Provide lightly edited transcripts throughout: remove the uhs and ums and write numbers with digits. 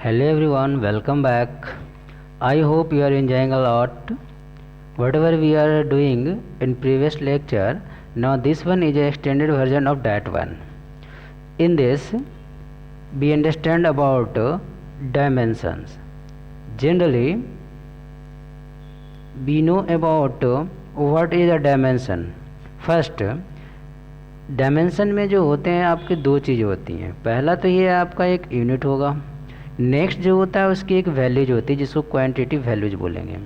Hello everyone, welcome back. I hope you are enjoying a lot. Whatever we are doing in previous lecture, now this one is a extended version of that one. In this, we understand about dimensions. Generally, we know about what is a dimension. First, dimension में जो होते हैं आपके दो चीज़ होती हैं. पहला तो ये आपका एक यूनिट होगा. नेक्स्ट जो होता है उसकी एक वैल्यूज होती है जिसको क्वांटिटेटिव वैल्यूज बोलेंगे.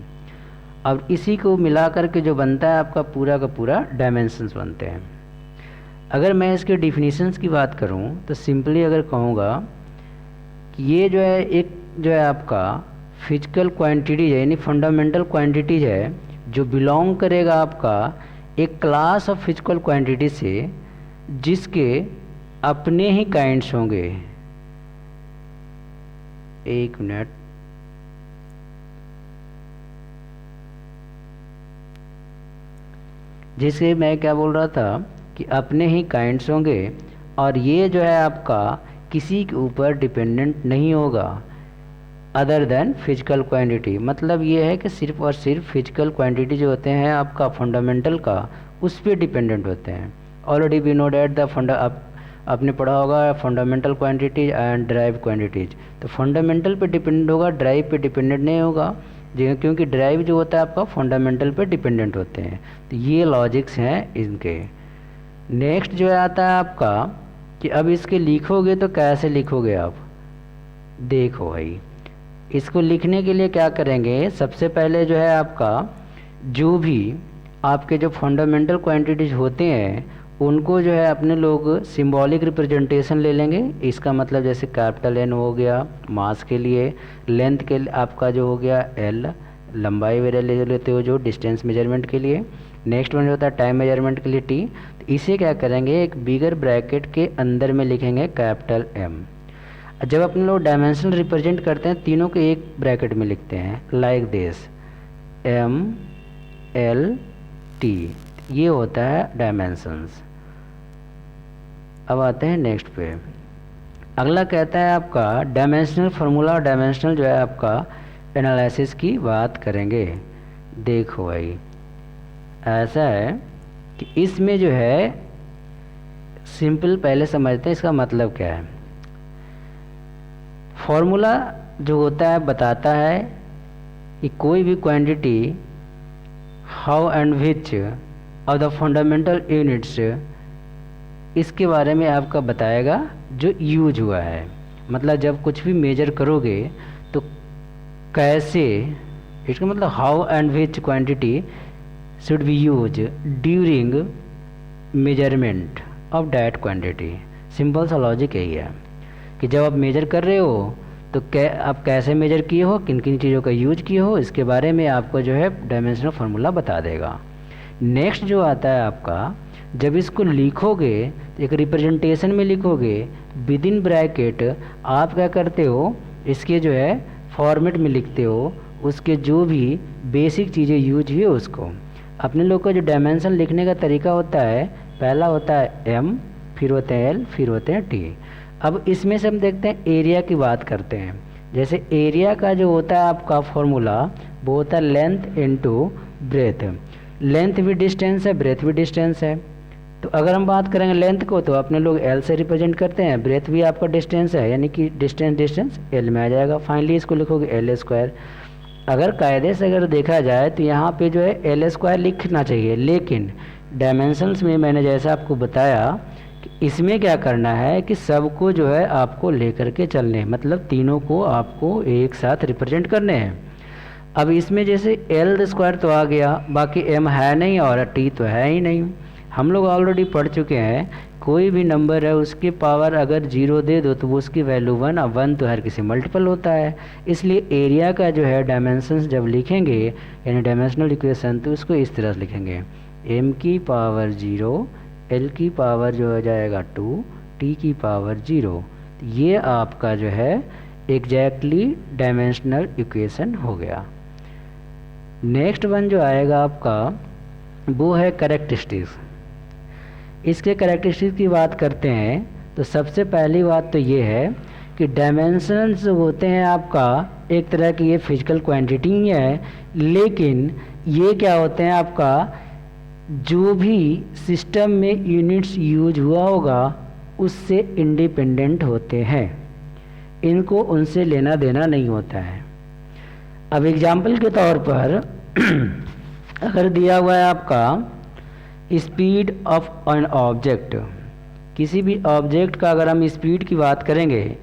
अब इसी को मिला करके जो बनता है आपका पूरा का पूरा डायमेंशंस बनते हैं. अगर मैं इसके डिफिनीशंस की बात करूं तो सिंपली अगर कहूँगा कि ये जो है एक जो है आपका फिजिकल क्वांटिटीज है, यानी फंडामेंटल क्वांटिटीज है जो बिलोंग करेगा आपका एक क्लास ऑफ फिजिकल क्वांटिटी से जिसके अपने ही काइंड्स होंगे. एक मिनट, जिसके मैं क्या बोल रहा था कि अपने ही काइंड्स होंगे और ये जो है आपका किसी के ऊपर डिपेंडेंट नहीं होगा अदर देन फिजिकल क्वांटिटी. मतलब ये है कि सिर्फ और सिर्फ फिजिकल क्वांटिटी जो होते हैं आपका फंडामेंटल का उस पर डिपेंडेंट होते हैं. Already we know that the आपने पढ़ा होगा fundamental quantities and derived quantities. तो फंडामेंटल पे डिपेंडेंट होगा, ड्राइव पे डिपेंडेंट नहीं होगा, क्योंकि ड्राइव जो होता है आपका फंडामेंटल पे डिपेंडेंट होते हैं. तो ये लॉजिक्स हैं इनके. नेक्स्ट जो आता है आपका कि अब इसके लिखोगे तो कैसे लिखोगे आप. देखो भाई, इसको लिखने के लिए क्या करेंगे, सबसे पहले जो है आपका जो भी आपके जो फंडामेंटल क्वांटिटीज होते हैं उनको जो है अपने लोग सिंबॉलिक रिप्रेजेंटेशन ले लेंगे. इसका मतलब जैसे कैपिटल एन हो गया मास के लिए, लेंथ के लिए आपका जो हो गया एल, लंबाई वगैरह ले लेते हो जो डिस्टेंस मेजरमेंट के लिए. नेक्स्ट वन जो होता है टाइम मेजरमेंट के लिए टी. तो इसे क्या करेंगे एक बिगर ब्रैकेट के अंदर में लिखेंगे कैपिटल एम. जब अपने लोग डायमेंशन रिप्रेजेंट करते हैं तीनों को एक ब्रैकेट में लिखते हैं like this M L T. ये होता है डायमेंशंस. अब आते हैं नेक्स्ट पे. अगला कहता है आपका डायमेंशनल फार्मूला और डायमेंशनल जो है आपका एनालिसिस की बात करेंगे. देखो भाई, ऐसा है कि इसमें जो है सिंपल पहले समझते हैं इसका मतलब क्या है. फॉर्मूला जो होता है बताता है कि कोई भी quantity how and which of the fundamental units, इसके बारे में आपका बताएगा जो यूज हुआ है. मतलब जब कुछ भी मेजर करोगे तो कैसे, इसका मतलब how and which quantity should be use during measurement of that quantity. Simple सा लॉजिक यही है कि जब आप मेजर कर रहे हो तो आप कैसे मेजर किए हो, किन किन चीज़ों का यूज किए हो, इसके बारे में आपको जो है डायमेंशनल फार्मूला बता देगा. नेक्स्ट जो आता है आपका जब इसको लिखोगे एक रिप्रेजेंटेशन में लिखोगे विद इन ब्रैकेट आप क्या करते हो इसके जो है फॉर्मेट में लिखते हो उसके जो भी बेसिक चीज़ें यूज हुई उसको. अपने लोग का जो डायमेंशन लिखने का तरीका होता है पहला होता है एम, फिर होते हैं एल, फिर होते हैं टी. अब इसमें से हम देखते हैं एरिया की बात करते हैं. जैसे एरिया का जो होता है आपका फॉर्मूला वो होता है लेंथ इनटू ब्रेथ. लेंथ भी डिस्टेंस है, ब्रेथ भी डिस्टेंस है. तो अगर हम बात करेंगे लेंथ को तो अपने लोग एल से रिप्रेजेंट करते हैं, ब्रेथ भी आपका डिस्टेंस है यानी कि डिस्टेंस एल में आ जाएगा. फाइनली इसको लिखोगे एल स्क्वायर. अगर कायदे से अगर देखा जाए तो यहाँ पे जो है एल स्क्वायर लिखना चाहिए, लेकिन डायमेंशंस में मैंने जैसा आपको बताया कि इसमें क्या करना है कि सबको जो है आपको लेकर के चलने, मतलब तीनों को आपको एक साथ रिप्रेजेंट करने हैं. अब इसमें जैसे एल स्क्वायर तो आ गया, बाकी एम है नहीं और टी तो है ही नहीं. हम लोग ऑलरेडी पढ़ चुके हैं कोई भी नंबर है उसकी पावर अगर 0 दे दो तो वो उसकी वैल्यू 1, अब 1 तो हर किसी मल्टीपल होता है. इसलिए एरिया का जो है डायमेंशंस जब लिखेंगे यानी डायमेंशनल इक्वेशन तो उसको इस तरह से लिखेंगे m की पावर 0, l की पावर जो हो जाएगा 2, t की पावर 0. ये आपका जो है एग्जैक्टली डायमेंशनल इक्वेशन हो गया. नेक्स्ट वन जो आएगा आपका वो है कैरेक्टरिस्टिक्स. इसके कैरेक्टरिस्टिक्स की बात करते हैं तो सबसे पहली बात तो ये है कि डायमेंशंस जो होते हैं आपका एक तरह की ये फिजिकल क्वांटिटी ही है, लेकिन ये क्या होते हैं आपका जो भी सिस्टम में यूनिट्स यूज हुआ होगा उससे इंडिपेंडेंट होते हैं, इनको उनसे लेना देना नहीं होता है। अब एग्जाम्पल के तौर पर अगर दिया हुआ है आपका स्पीड ऑफ एन ऑब्जेक्ट, किसी भी ऑब्जेक्ट का अगर हम स्पीड की बात करेंगे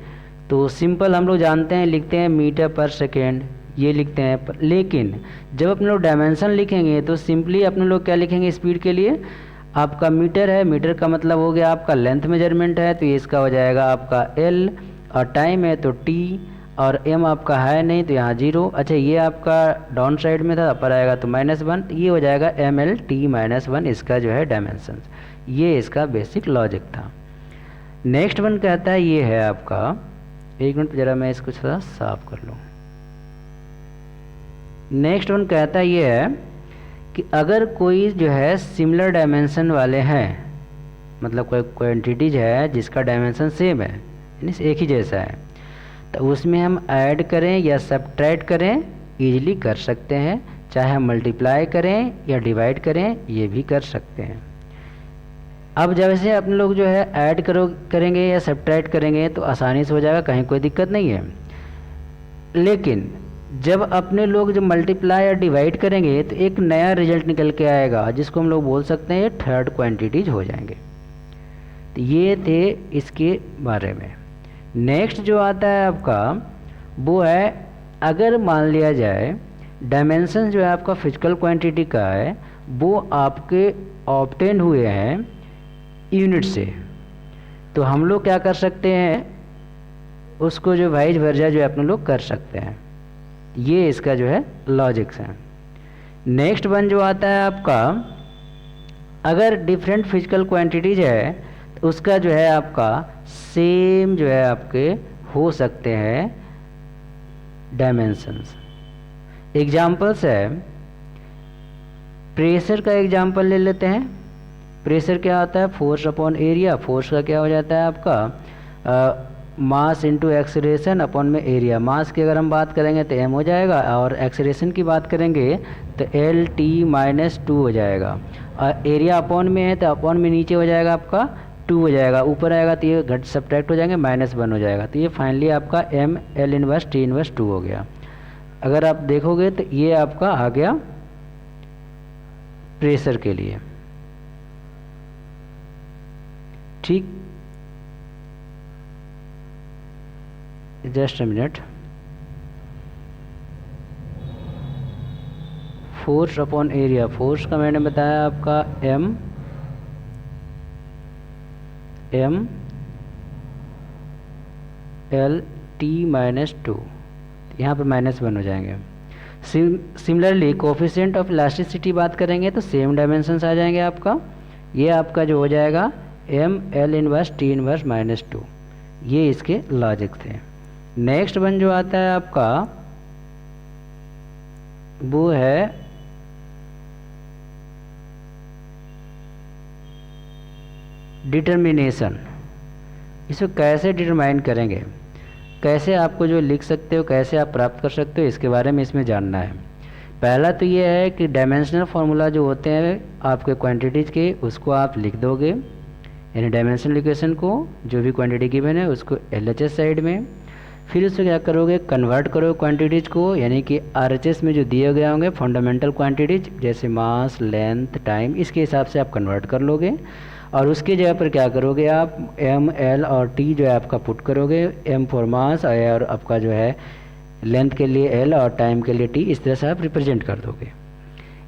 तो सिंपल हम लोग जानते हैं, लिखते हैं मीटर पर सेकेंड, ये लिखते हैं। लेकिन जब अपने लोग डायमेंशन लिखेंगे तो सिंपली अपने लोग क्या लिखेंगे स्पीड के लिए, आपका मीटर है, मीटर का मतलब हो गया आपका लेंथ मेजरमेंट है, तो ये इसका हो जाएगा आपका एल, और टाइम है तो टी, और एम आपका है नहीं तो यहाँ 0। अच्छा ये आपका डाउन साइड में था, अपर आएगा तो -1, ये हो जाएगा ML-T-1 इसका जो है डायमेंशन। ये इसका बेसिक लॉजिक था। नेक्स्ट वन कहता है ये है आपका, एक मिनट ज़रा मैं इसको थोड़ा साफ कर लूँ। नेक्स्ट वन कहता है ये है कि अगर कोई जो है सिमिलर डायमेंशन वाले हैं, मतलब कोई क्वांटिटीज है जिसका डायमेंशन सेम है यानी एक ही जैसा है, तो उसमें हम ऐड करें या सब्ट्रैक्ट करें इजीली कर सकते हैं, चाहे हम मल्टीप्लाई करें या डिवाइड करें ये भी कर सकते हैं। अब जैसे अपने लोग जो है ऐड करेंगे या सब्ट्रैक्ट करेंगे तो आसानी से हो जाएगा, कहीं कोई दिक्कत नहीं है। लेकिन जब अपने लोग जब मल्टीप्लाई या डिवाइड करेंगे तो एक नया रिजल्ट निकल के आएगा जिसको हम लोग बोल सकते हैं ये थर्ड क्वांटिटीज हो जाएंगे। तो ये थे इसके बारे में। नेक्स्ट जो आता है आपका वो है, अगर मान लिया जाए डायमेंशन जो है आपका फिजिकल क्वांटिटी का है वो आपके ऑब्टेन हुए हैं यूनिट से, तो हम लोग क्या कर सकते हैं उसको जो वाइज वर्जा जो है अपने लोग कर सकते हैं। ये इसका जो है लॉजिक्स है। नेक्स्ट वन जो आता है आपका, अगर डिफरेंट फिजिकल क्वांटिटीज है तो उसका जो है आपका सेम जो है आपके हो सकते हैं डायमेंशंस। एग्जाम्पल्स है, प्रेशर का एग्जाम्पल ले लेते हैं। प्रेशर क्या होता है, फोर्स अपॉन एरिया। फोर्स का क्या हो जाता है आपका मास इंटू एक्सलेरेशन अपॉन में एरिया। मास की अगर हम बात करेंगे तो m हो जाएगा, और एक्सलेरेशन की बात करेंगे तो L-T-2 हो जाएगा, और एरिया अपॉन में है तो अपॉन में नीचे हो जाएगा आपका 2 हो जाएगा, ऊपर आएगा तो ये घट सब्ट्रैक्ट हो जाएंगे -1 हो जाएगा, तो ये फाइनली आपका ML-T-2 हो गया। अगर आप देखोगे तो ये आपका आ गया प्रेशर के लिए। ठीक, just a minute. Force upon area, force का मैंने बताया आपका ML-T-2, यहाँ पे -1 हो जाएंगे। सिमिलरली कोफिशिएंट ऑफ इलास्टिसिटी बात करेंगे तो सेम डायमेंशंस आ जाएंगे आपका। ये आपका जो हो जाएगा ML-T-2। ये इसके लॉजिक थे। नेक्स्ट वन जो आता है आपका वो है डिटर्मिनेशन। इसको कैसे डिटरमाइन करेंगे, कैसे आपको जो लिख सकते हो, कैसे आप प्राप्त कर सकते हो, इसके बारे में इसमें जानना है। पहला तो ये है कि डायमेंशनल फार्मूला जो होते हैं आपके क्वांटिटीज़ के उसको आप लिख दोगे, यानी डायमेंशनल इक्वेशन को जो भी क्वांटिटी गिवन है उसको LHS साइड में, फिर उसको क्या करोगे कन्वर्ट करो क्वांटिटीज़ को, यानी कि RHS में जो दिए गए होंगे फंडामेंटल क्वांटिटीज जैसे मास, लेंथ, टाइम, इसके हिसाब से आप कन्वर्ट कर लोगे, और उसके जगह पर क्या करोगे आप M, L और T जो है आपका पुट करोगे। M फॉर मास और आपका जो है लेंथ के लिए L और टाइम के लिए T, इस तरह से आप रिप्रेजेंट कर दोगे।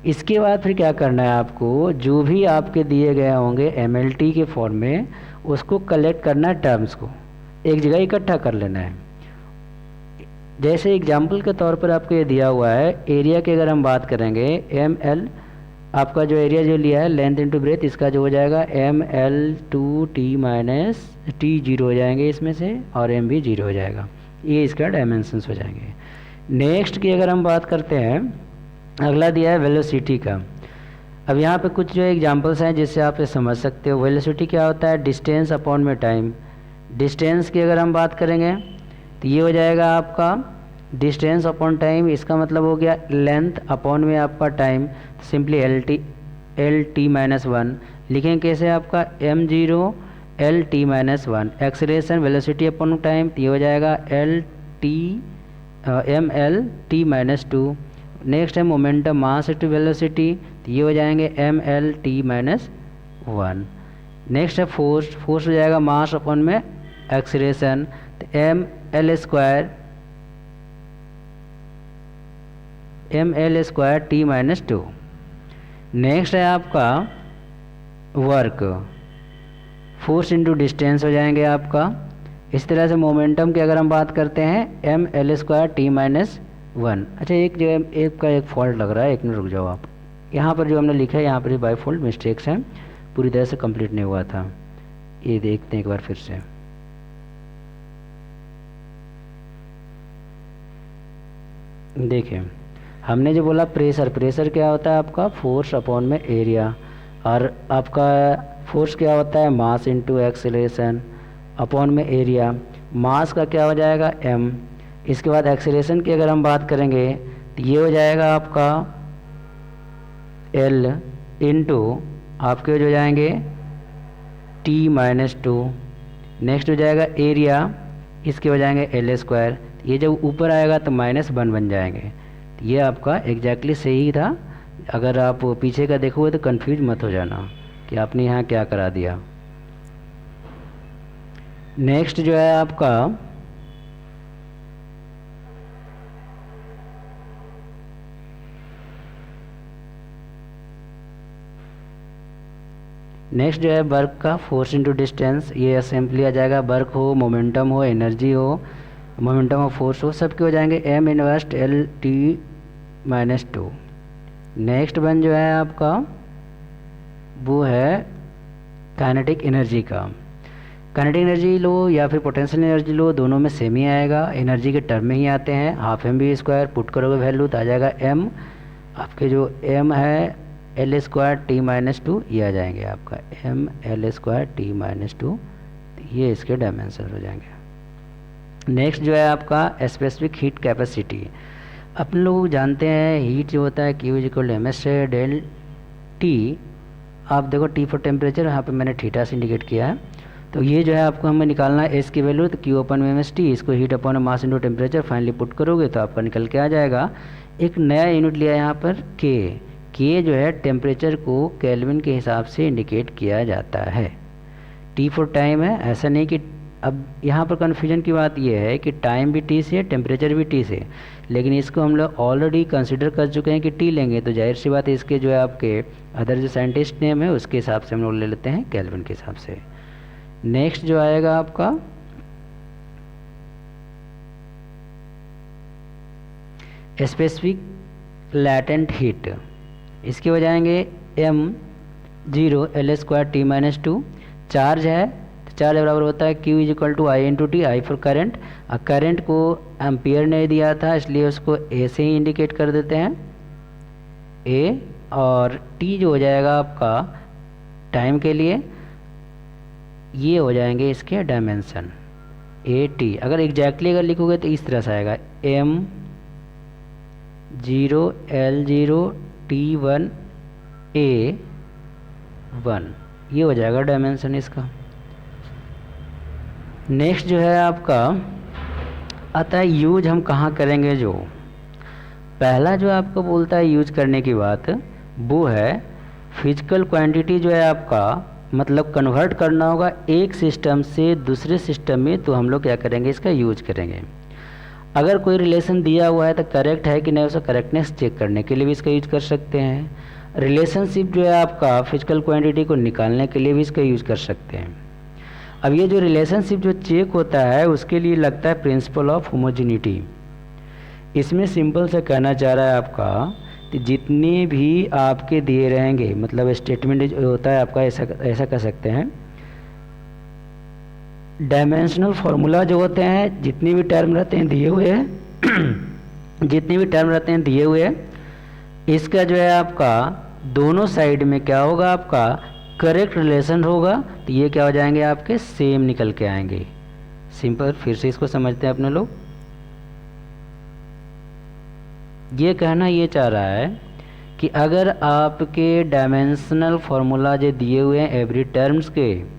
इसके बाद फिर क्या करना है आपको, जो भी आपके दिए गए होंगे MLT के फॉर्म में उसको कलेक्ट करना है, टर्म्स को एक जगह इकट्ठा कर लेना है। जैसे एग्जाम्पल के तौर पर आपको ये दिया हुआ है, एरिया की अगर हम बात करेंगे ML, आपका जो एरिया जो लिया है लेंथ इंटू ब्रेथ, इसका जो हो जाएगा ML-T-T0 हो जाएंगे इसमें से, और M भी 0 हो जाएगा। ये इसका डायमेंशंस हो जाएंगे। नेक्स्ट की अगर हम बात करते हैं, अगला दिया है वेलोसिटी का। अब यहाँ पे कुछ जो एग्जांपल्स हैं जिससे आप ये समझ सकते हो। वेलोसिटी क्या होता है, डिस्टेंस अपॉन में टाइम। डिस्टेंस की अगर हम बात करेंगे तो ये हो जाएगा आपका डिस्टेंस अपॉन टाइम, इसका मतलब हो गया लेंथ अपॉन में आपका time, simply L T minus one लिखें। कैसे आपका m0 L T minus one, acceleration velocity upon time, तो ये हो जाएगा M L T minus two. Next है मोमेंटम मास टू वेलोसिटी, तो ये हो जाएंगे M L T minus one. Next है फोर्स, फोर्स हो जाएगा मास अपॉन में एक्सेलरेशन, तो M L square T minus two. Next है आपका वर्क, फोर्स इंटू डिस्टेंस हो जाएंगे आपका। इस तरह से मोमेंटम की अगर हम बात करते हैं M L square T minus one. अच्छा एक जगह एक फॉल्ट लग रहा है, एक मिनट रुक जाओ आप। यहाँ पर जो हमने लिखा है यहाँ पर बाई फॉल्ट मिस्टेक्स हैं, पूरी तरह से कंप्लीट नहीं हुआ था, ये देखते हैं एक बार फिर से। देखिए हमने जो बोला प्रेशर, प्रेशर क्या होता है आपका फोर्स अपॉन में एरिया, और आपका फोर्स क्या होता है मास इंटू एक्सेलरेशन अपॉन में एरिया। मास का क्या हो जाएगा m, इसके बाद एक्सेलरेशन की अगर हम बात करेंगे तो ये हो जाएगा आपका l इंटू आपके जो जाएंगे t माइनस टू। नेक्स्ट हो जाएगा एरिया, इसके हो जाएंगे एल स्क्वायर, ये जब ऊपर आएगा तो माइनस वन बन जाएंगे। तो ये आपका एग्जैक्टली सही था, अगर आप पीछे का देखोगे तो कंफ्यूज मत हो जाना कि आपने यहाँ क्या करा दिया। नेक्स्ट जो है आपका नेक्स्ट जो है वर्क का फोर्स इंटू डिस्टेंस, ये सिंपली आ जाएगा वर्क हो, मोमेंटम हो, एनर्जी हो, मोमेंटम ऑफ फोर्स हो, सबके हो जाएंगे M inverse L T minus two. Next one जो है आपका वो है काइनेटिक एनर्जी का। काइनेटिक एनर्जी लो या फिर पोटेंशियल एनर्जी लो, दोनों में सेम ही आएगा, एनर्जी के टर्म में ही आते हैं। Half M B square put करोगे वैल्यू तो आ जाएगा एम, आपके जो एम है L square T minus two, ये आ जाएंगे आपका M L square T minus two, ये इसके डायमेंशन हो जाएंगे। नेक्स्ट जो है आपका स्पेसिफिक हीट कैपेसिटी। अपन लोग जानते हैं हीट जो होता है Q is equal to M S del T. आप देखो टी फॉर टेम्परेचर, यहाँ पे मैंने थीटा से इंडिकेट किया है, तो ये जो है आपको हमें निकालना है एस की वैल्यू, तो क्यू अपन एम एस टी, इसको heat upon mass into temperature finally put करोगे तो आपका निकल के आ जाएगा। एक नया यूनिट लिया है यहाँ पर के जो है टेम्परेचर को केल्विन के हिसाब से इंडिकेट किया जाता है। टी फॉर टाइम है, ऐसा नहीं कि अब यहाँ पर कन्फ्यूजन की बात यह है कि टाइम भी टी से है, टेम्परेचर भी टी से, लेकिन इसको हम लोग ऑलरेडी कंसिडर कर चुके हैं कि टी लेंगे, तो जाहिर सी बात है इसके जो है आपके अदर जो साइंटिस्ट नेम है उसके हिसाब से हम लोग ले लेते हैं केल्विन के हिसाब से। नेक्स्ट जो आएगा आपका स्पेसिफिक लैटेंट हीट, इसके हो जाएंगे m0 L square T minus two. Charge है तो चार्ज बराबर होता है q is equal to I into T, I for current. Current को एम्पियर ने दिया था इसलिए उसको a से ही इंडिकेट कर देते हैं a, और t जो हो जाएगा आपका टाइम के लिए, ये हो जाएंगे इसके डायमेंशन a/t। अगर एग्जैक्टली अगर लिखोगे तो इस तरह से आएगा m0 L0 T1 A1, ये हो जाएगा डायमेंशन इसका। नेक्स्ट जो है आपका आता है यूज हम कहाँ करेंगे। जो पहला जो आपको बोलता है यूज करने की बात, वो है फिजिकल क्वांटिटी जो है आपका, मतलब कन्वर्ट करना होगा एक सिस्टम से दूसरे सिस्टम में, तो हम लोग क्या करेंगे इसका यूज करेंगे। अगर कोई रिलेशन दिया हुआ है तो करेक्ट है कि नहीं, उसका करेक्टनेस चेक करने के लिए भी इसका यूज कर सकते हैं। रिलेशनशिप जो है आपका फिजिकल क्वांटिटी को निकालने के लिए भी इसका यूज कर सकते हैं। अब ये जो रिलेशनशिप जो चेक होता है उसके लिए लगता है प्रिंसिपल ऑफ होमोजेनिटी। इसमें सिंपल से कहना चाह रहा है आपका कि जितने भी आपके दिए रहेंगे, मतलब स्टेटमेंट जो होता है आपका, ऐसा कह सकते हैं डायमेंशनल फार्मूला जो होते हैं, जितने भी टर्म रहते हैं दिए हुए हैं जितने भी टर्म रहते हैं दिए हुए, इसका जो है आपका दोनों साइड में क्या होगा आपका करेक्ट रिलेशन होगा, तो ये क्या हो जाएंगे आपके सेम निकल के आएंगे, सिंपल, फिर से इसको समझते हैं अपने लोग। ये कहना ये चाह रहा है कि अगर आपके डायमेंशनल फार्मूला जो दिए हुए हैं एवरी टर्म्स के,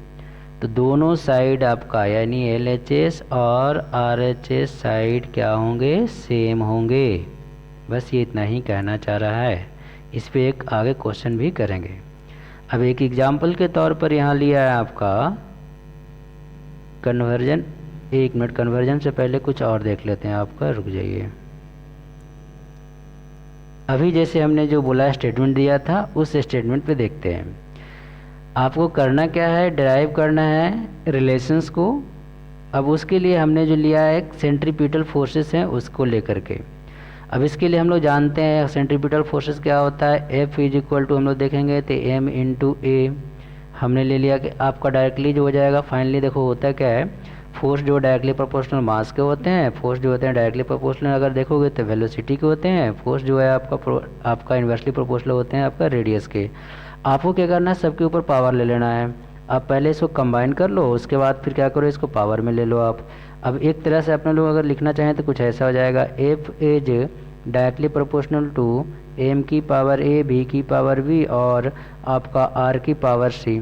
तो दोनों साइड आपका यानी LHS और RHS साइड क्या होंगे, सेम होंगे। बस ये इतना ही कहना चाह रहा है। इस पे एक आगे क्वेश्चन भी करेंगे। अब एक एग्जाम्पल के तौर पर यहाँ लिया है आपका कन्वर्जन। 1 मिनट, कन्वर्जन से पहले कुछ और देख लेते हैं आपका, रुक जाइए। अभी जैसे हमने जो बोला स्टेटमेंट दिया था, उस स्टेटमेंट पे देखते हैं। आपको करना क्या है, डिराइव करना है रिलेशंस को। अब उसके लिए हमने जो लिया है सेंट्रीपिटल फोर्सेस हैं उसको लेकर के। अब इसके लिए हम लोग जानते हैं सेंट्रीपिटल फोर्सेस क्या होता है। F इज इक्वल टू हम लोग देखेंगे तो M इंटू ए हमने ले लिया कि आपका डायरेक्टली जो हो जाएगा। फाइनली देखो होता क्या है, फोर्स जो डायरेक्टली प्रोपोर्शनल मास के होते हैं, फोर्स जो होते हैं डायरेक्टली प्रोपोर्शनल अगर देखोगे तो वेलोसिटी के होते हैं, फोर्स जो है आपका इन्वर्सली प्रोपोर्शनल होते हैं आपका रेडियस के। आपको क्या करना है, सबके ऊपर पावर ले लेना है। आप पहले इसको कंबाइन कर लो, उसके बाद फिर क्या करो, इसको पावर में ले लो आप। अब एक तरह से अपने लोग अगर लिखना चाहें तो कुछ ऐसा हो जाएगा, F is directly proportional to M की पावर A, B की पावर B और आपका R की पावर C।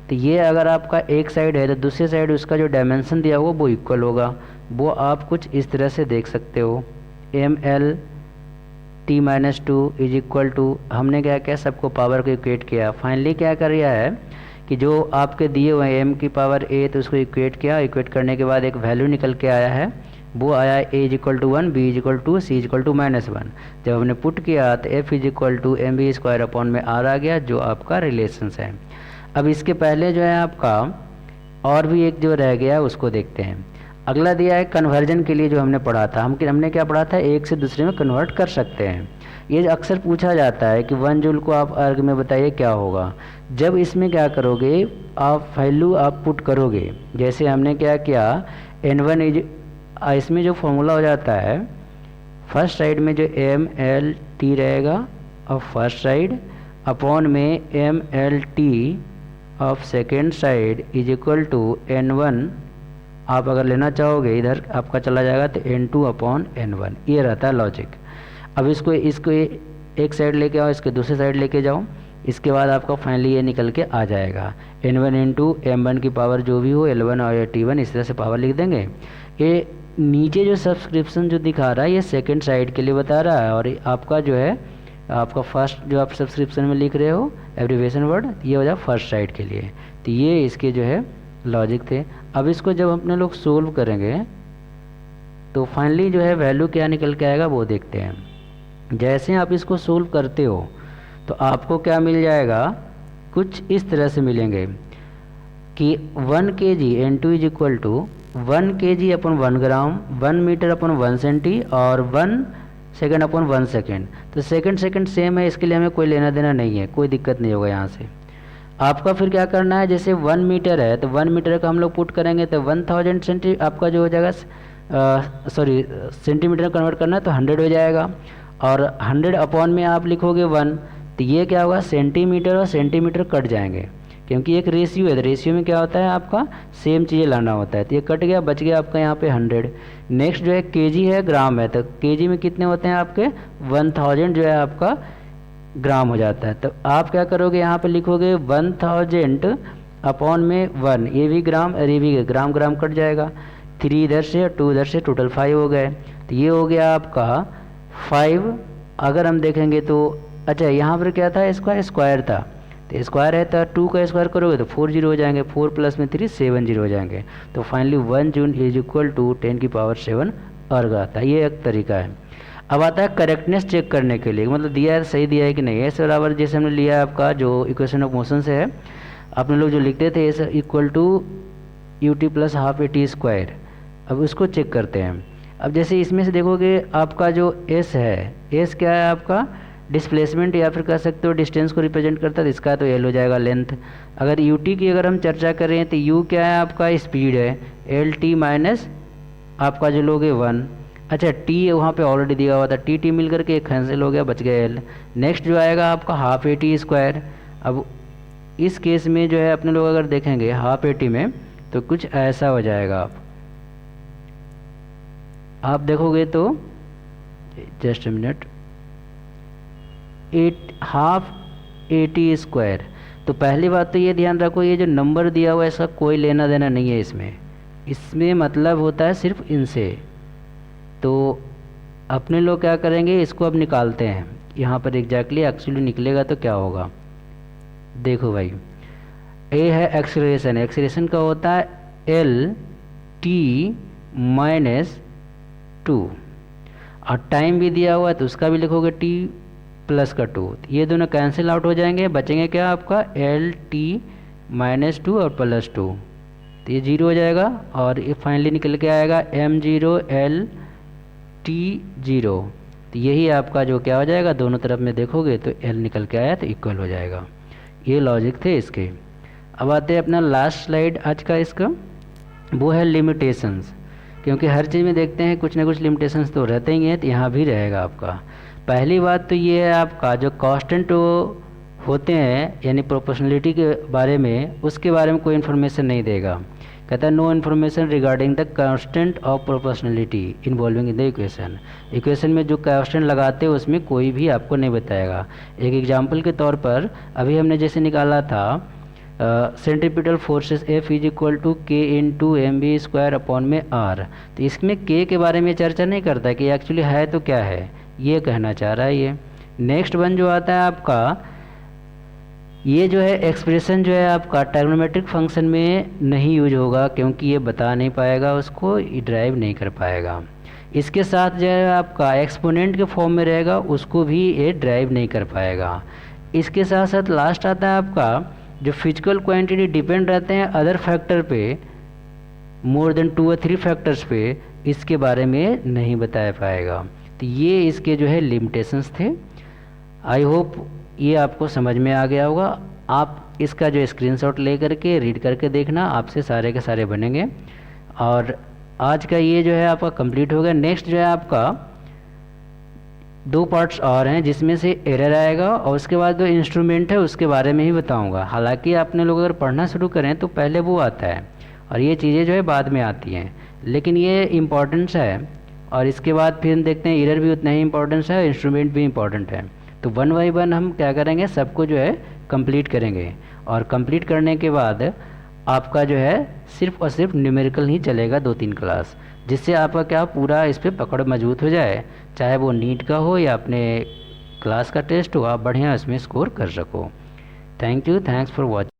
तो ये अगर आपका एक साइड है तो दूसरी साइड उसका जो डायमेंशन दिया हुआ वो इक्वल होगा। वो आप कुछ इस तरह से देख सकते हो, ML_T-2 इज इक्वल टू, हमने क्या किया, सबको पावर को इक्वेट किया। फाइनली क्या कर रहा है कि जो आपके दिए हुए हैं M की पावर A, तो उसको इक्वेट किया। इक्वेट करने के बाद एक वैल्यू निकल के आया है, वो आया A is equal to 1, B is equal to, C is equal to -1। जब हमने पुट किया तो F is equal to MV square upon में R आ गया, जो आपका रिलेशंस है। अब इसके पहले जो है आपका और भी एक जो रह गया उसको देखते हैं। अगला दिया है कन्वर्जन के लिए, जो हमने पढ़ा था। हमने क्या पढ़ा था, एक से दूसरे में कन्वर्ट कर सकते हैं। ये अक्सर पूछा जाता है कि 1 जूल को आप अर्ग में बताइए क्या होगा। जब इसमें क्या करोगे, आप वैल्यू आप पुट करोगे। जैसे हमने क्या किया, N1 इज, इसमें जो फॉर्मूला हो जाता है, फर्स्ट साइड में जो MLT रहेगा और फर्स्ट साइड अपॉन में MLT of second side is equal to N1। आप अगर लेना चाहोगे इधर आपका चला जाएगा तो N2 अपॉन N1। ये रहता है लॉजिक। अब इसको एक साइड लेके आओ, इसके दूसरे साइड लेके जाओ, इसके बाद आपका फाइनली ये निकल के आ जाएगा N1 इंटू M1 की पावर जो भी हो, L1 और T1 इस तरह से पावर लिख देंगे। ये नीचे जो सब्सक्रिप्शन जो दिखा रहा है ये सेकेंड साइड के लिए बता रहा है, और आपका जो है आपका फर्स्ट जो आप सब्सक्रिप्शन में लिख रहे हो एब्रीविएशन वर्ड, ये हो जाए फर्स्ट साइड के लिए। तो ये इसके जो है लॉजिक थे। अब इसको जब अपने लोग सोल्व करेंगे तो फाइनली जो है वैल्यू क्या निकल के आएगा वो देखते हैं। जैसे आप इसको सोल्व करते हो तो आपको क्या मिल जाएगा, कुछ इस तरह से मिलेंगे कि 1 kg N2 is equal to 1 kg upon 1 ग्राम, 1 मीटर अपन 1 सेंटी और 1 सेकेंड अपॉन 1 सेकेंड। तो सेकेंड सेम है, इसके लिए हमें कोई लेना देना नहीं है, कोई दिक्कत नहीं होगा यहाँ से। आपका फिर क्या करना है, जैसे 1 मीटर है तो 1 मीटर का हम लोग पुट करेंगे तो 1000 सेंटी आपका जो हो जाएगा, सेंटीमीटर कन्वर्ट करना है तो 100 हो जाएगा। और 100 अपॉन में आप लिखोगे 1, तो ये क्या होगा, सेंटीमीटर और सेंटीमीटर कट जाएंगे, क्योंकि एक रेशियो है। तो रेशियो में क्या होता है, आपका सेम चीज़ें लाना होता है। तो ये कट गया, बच गया आपका यहाँ पे 100। नेक्स्ट जो है केजी है, ग्राम है, तो केजी में कितने होते हैं आपके 1000 जो है आपका ग्राम हो जाता है। तो आप क्या करोगे, यहाँ पे लिखोगे 1000 अपॉन में 1, ये भी ग्राम और ये भी ग्राम, ग्राम कट जाएगा। 3 इधर से और 2 इधर से, टोटल 5 हो गए। तो ये हो गया आपका 5। अगर हम देखेंगे तो अच्छा यहाँ पर क्या था, इसका स्क्वायर था, तो स्क्वायर है तो 2 का स्क्वायर करोगे तो 4 जीरो हो जाएंगे, 4 प्लस में 3 7 जीरो हो जाएंगे। तो finally 1 joule is equal to 10 की पावर 7 अर्ग आता है। ये एक तरीका है। अब आता है करेक्टनेस चेक करने के लिए, मतलब दिया है सही दिया है कि नहीं। एस बराबर जैसे हमने लिया है आपका जो इक्वेशन ऑफ मोशन से है, अपने लोग जो लिखते थे S equal to ut plus half AT square. अब उसको चेक करते हैं। अब जैसे इसमें से देखोगे आपका जो एस है, एस क्या है आपका डिस्प्लेसमेंट या फिर कह सकते हो डिस्टेंस को रिप्रेजेंट करता है, इसका तो एल हो जाएगा लेंथ। अगर यूटी की अगर हम चर्चा करें तो यू क्या है आपका स्पीड है, एल टी माइनस आपका जो लोगे 1। अच्छा टी वहाँ पे ऑलरेडी दिया हुआ था, टी टी मिल करके एक कैंसिल हो गया, बच गया एल। नेक्स्ट जो आएगा आपका हाफ AT स्क्वायर। अब इस केस में जो है अपने लोग अगर देखेंगे हाफ AT में तो कुछ ऐसा हो जाएगा। आप आप देखोगे तो जस्ट मिनट 80 स्क्वायर। तो पहली बात तो ये ध्यान रखो, ये जो नंबर दिया हुआ है इसका कोई लेना देना नहीं है इसमें मतलब होता है सिर्फ इनसे। तो अपने लोग क्या करेंगे, इसको अब निकालते हैं यहाँ पर एग्जैक्टली एक्चुअली निकलेगा तो क्या होगा। देखो भाई, ए है एक्सेलरेशन, एक्सेलरेशन का होता है एल टी माइनस 2, और टाइम भी दिया हुआ है तो उसका भी लिखोगे टी प्लस का 2। ये दोनों कैंसिल आउट हो जाएंगे, बचेंगे क्या आपका एल टी माइनस 2 और प्लस 2, तो ये 0 हो जाएगा। और ये फाइनली निकल के आएगा m0 एल टी 0। तो यही आपका जो क्या हो जाएगा, दोनों तरफ में देखोगे तो l निकल के आया तो इक्वल हो जाएगा। ये लॉजिक थे इसके। अब आते हैं अपना लास्ट स्लाइड आज का इसका, वो है लिमिटेशंस। क्योंकि हर चीज़ में देखते हैं कुछ ना कुछ लिमिटेशंस तो रहते ही हैं, तो यहाँ भी रहेगा आपका। पहली बात तो ये है आपका जो कांस्टेंट होते हैं यानी प्रोपोर्शनलिटी के बारे में, उसके बारे में कोई इन्फॉर्मेशन नहीं देगा। कहता है no information regarding the constant of proportionality involving in the equation. Equation में जो कांस्टेंट लगाते हैं उसमें कोई भी आपको नहीं बताएगा। एक एग्जांपल के तौर पर अभी हमने जैसे निकाला था centripetal forces F is equal to के into m B square upon में R। तो इसमें K के बारे में चर्चा नहीं करता कि एक्चुअली है तो क्या है, ये कहना चाह रहा है ये। नेक्स्ट वन जो आता है आपका, ये जो है एक्सप्रेशन जो है आपका ट्रिग्नोमेट्रिक फंक्शन में नहीं यूज होगा, क्योंकि ये बता नहीं पाएगा उसको, ये ड्राइव नहीं कर पाएगा। इसके साथ जो है आपका एक्सपोनेंट के फॉर्म में रहेगा, उसको भी ये ड्राइव नहीं कर पाएगा। इसके साथ साथ लास्ट आता है आपका जो फिजिकल क्वांटिटी डिपेंड रहते हैं अदर फैक्टर पे, मोर देन 2 और 3 फैक्टर्स पे, इसके बारे में नहीं बताया पाएगा। तो ये इसके जो है लिमिटेशंस थे। आई होप ये आपको समझ में आ गया होगा। आप इसका जो स्क्रीनशॉट ले करके रीड करके देखना, आपसे सारे के सारे बनेंगे। और आज का ये जो है आपका कंप्लीट हो गया। नेक्स्ट जो है आपका 2 पार्ट्स और हैं जिसमें से एरर आएगा, और उसके बाद जो इंस्ट्रूमेंट है उसके बारे में ही बताऊंगा। हालांकि आपने लोग अगर पढ़ना शुरू करें तो पहले वो आता है और ये चीज़ें जो है बाद में आती हैं, लेकिन ये इम्पॉर्टेंस है। और इसके बाद फिर हम देखते हैं एरर भी उतना ही इम्पॉर्टेंस है, इंस्ट्रूमेंट भी इम्पॉर्टेंट है। तो 1 बाई 1 हम क्या करेंगे, सबको जो है कंप्लीट करेंगे। और कंप्लीट करने के बाद आपका जो है सिर्फ और सिर्फ न्यूमेरिकल ही चलेगा 2-3 क्लास, जिससे आपका क्या पूरा इस पर पकड़ मजबूत हो जाए। चाहे वो नीट का हो या अपने क्लास का टेस्ट हो, आप बढ़िया इसमें स्कोर कर सको। Thank you, thanks for watching.